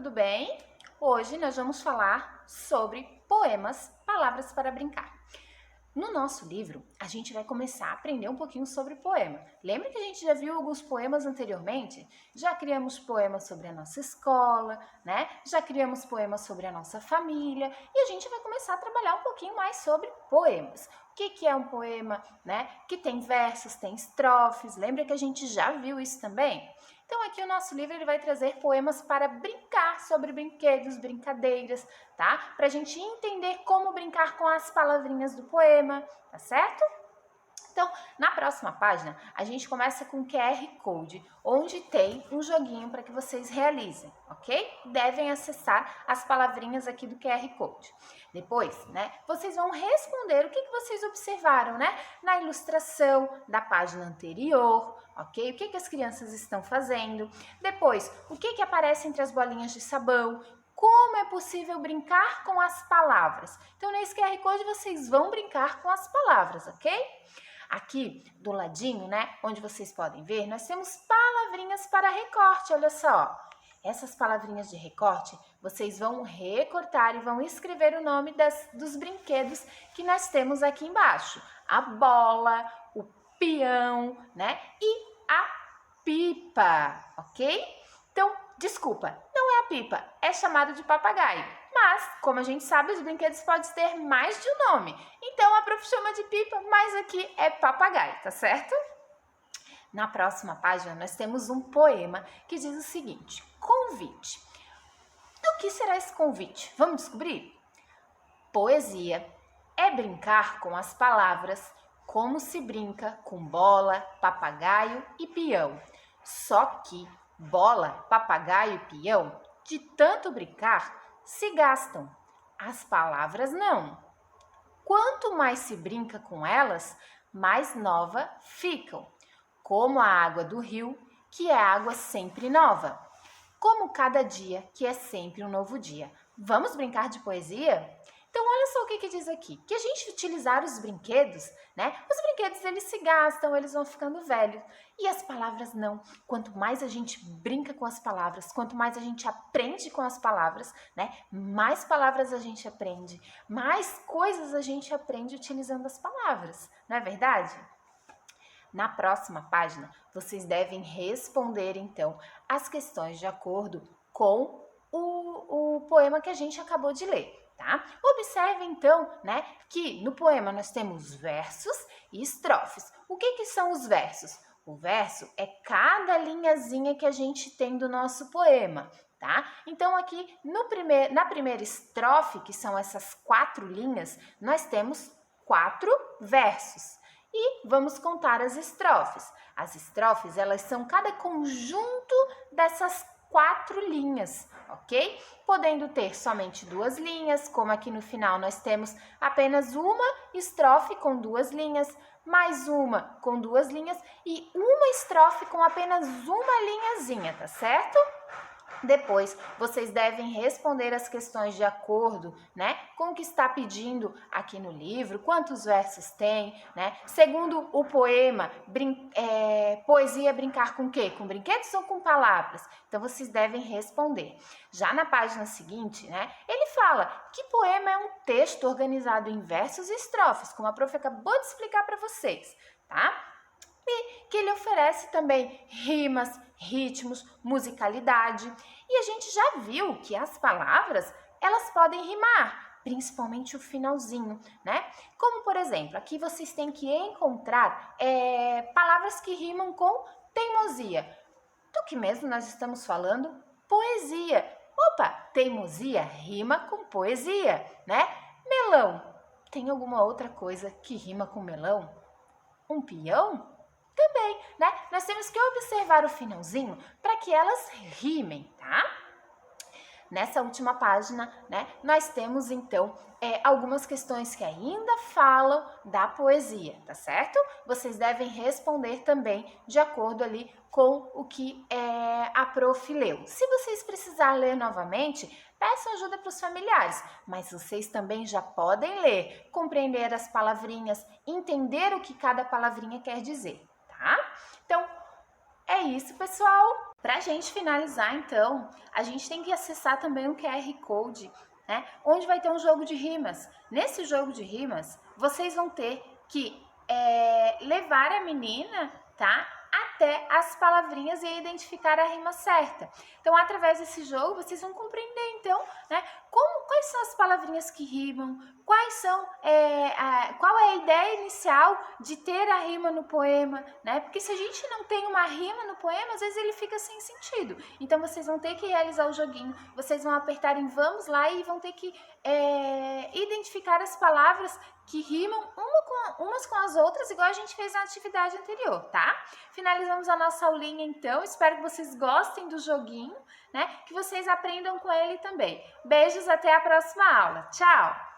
tudo bem? Hoje nós vamos falar sobre poemas, palavras para brincar. No nosso livro, a gente vai começar a aprender um pouquinho sobre poema. Lembra que a gente já viu alguns poemas anteriormente? Já criamos poemas sobre a nossa escola, né? Já criamos poemas sobre a nossa família e a gente vai começar a trabalhar um pouquinho mais sobre poemas. O que é um poema, né? Que tem versos, tem estrofes. Lembra que a gente já viu isso também? Então aqui o nosso livro ele vai trazer poemas para brincar sobre brinquedos, brincadeiras, tá? Para a gente entender como brincar com as palavrinhas do poema, tá certo? Então, na próxima página, a gente começa com QR Code, onde tem um joguinho para que vocês realizem, ok? Devem acessar as palavrinhas aqui do QR Code. Depois, né, vocês vão responder o que vocês observaram, né? Na ilustração da página anterior, ok? O que as crianças estão fazendo. Depois, o que aparece entre as bolinhas de sabão. Como é possível brincar com as palavras? Então, nesse QR Code, vocês vão brincar com as palavras, ok? Aqui do ladinho, né, onde vocês podem ver, nós temos palavrinhas para recorte, olha só. Essas palavrinhas de recorte, vocês vão recortar e vão escrever o nome dos brinquedos que nós temos aqui embaixo. A bola, o peão, né, e a pipa, ok? Então, desculpa, não é a pipa, é chamado de papagaio. Mas, como a gente sabe, os brinquedos podem ter mais de um nome. Então, a prof chama de pipa, mas aqui é papagaio, tá certo? Na próxima página, nós temos um poema que diz o seguinte: convite. O que será esse convite? Vamos descobrir? Poesia é brincar com as palavras como se brinca com bola, papagaio e peão. Só que bola, papagaio e peão, de tanto brincar, se gastam. As palavras não. Quanto mais se brinca com elas, mais nova ficam. Como a água do rio, que é água sempre nova. Como cada dia, que é sempre um novo dia. Vamos brincar de poesia? Então, olha só o que diz aqui. Que a gente utilizar os brinquedos, né? Os brinquedos, eles se gastam, eles vão ficando velhos. E as palavras não. Quanto mais a gente brinca com as palavras, quanto mais a gente aprende com as palavras, né? Mais palavras a gente aprende, mais coisas a gente aprende utilizando as palavras. Não é verdade? Na próxima página, vocês devem responder, então, as questões de acordo com o poema que a gente acabou de ler. Tá? Observe então, né, que no poema nós temos versos e estrofes. O que são os versos? O verso é cada linhazinha que a gente tem do nosso poema, tá? Então aqui na primeira estrofe, que são essas 4 linhas, nós temos 4 versos. E vamos contar as estrofes. As estrofes, elas são cada conjunto dessas 4 linhas, ok? Podendo ter somente 2 linhas, como aqui no final nós temos apenas uma estrofe com 2 linhas, mais uma com 2 linhas e uma estrofe com apenas uma linhazinha, tá certo? Depois, vocês devem responder as questões de acordo, né, com o que está pedindo aqui no livro, quantos versos tem, né? Segundo o poema, poesia é brincar com o quê? Com brinquedos ou com palavras? Então, vocês devem responder. Já na página seguinte, né, ele fala que poema é um texto organizado em versos e estrofes, como a prof acabou de explicar para vocês, tá? E que ele oferece também rimas, ritmos, musicalidade. E a gente já viu que as palavras, elas podem rimar, principalmente o finalzinho, né? Como, por exemplo, aqui vocês têm que encontrar palavras que rimam com teimosia. Do que mesmo nós estamos falando? Poesia. Opa, teimosia rima com poesia, né? Melão. Tem alguma outra coisa que rima com melão? Um peão? Também, né? Nós temos que observar o finalzinho para que elas rimem, tá? Nessa última página, né, nós temos então algumas questões que ainda falam da poesia, tá certo? Vocês devem responder também de acordo ali com o que a prof leu. Se vocês precisarem ler novamente, peçam ajuda para os familiares, mas vocês também já podem ler, compreender as palavrinhas, entender o que cada palavrinha quer dizer, tá? Então, é isso, pessoal! Para a gente finalizar, então, a gente tem que acessar também o QR Code, né? Onde vai ter um jogo de rimas. Nesse jogo de rimas, vocês vão ter que levar a menina, tá? Até as palavrinhas e identificar a rima certa. Então, através desse jogo, vocês vão compreender, então, né, quais são as palavrinhas que rimam, qual é a ideia inicial de ter a rima no poema, né? Porque se a gente não tem uma rima no poema, às vezes ele fica sem sentido. Então, vocês vão ter que realizar o joguinho, vocês vão apertar em vamos lá e vão ter que identificar as palavras que rimam umas com as outras, igual a gente fez na atividade anterior, tá? Finalizamos a nossa aulinha, então. Espero que vocês gostem do joguinho, né? Que vocês aprendam com ele também. Beijos, até a próxima aula. Tchau!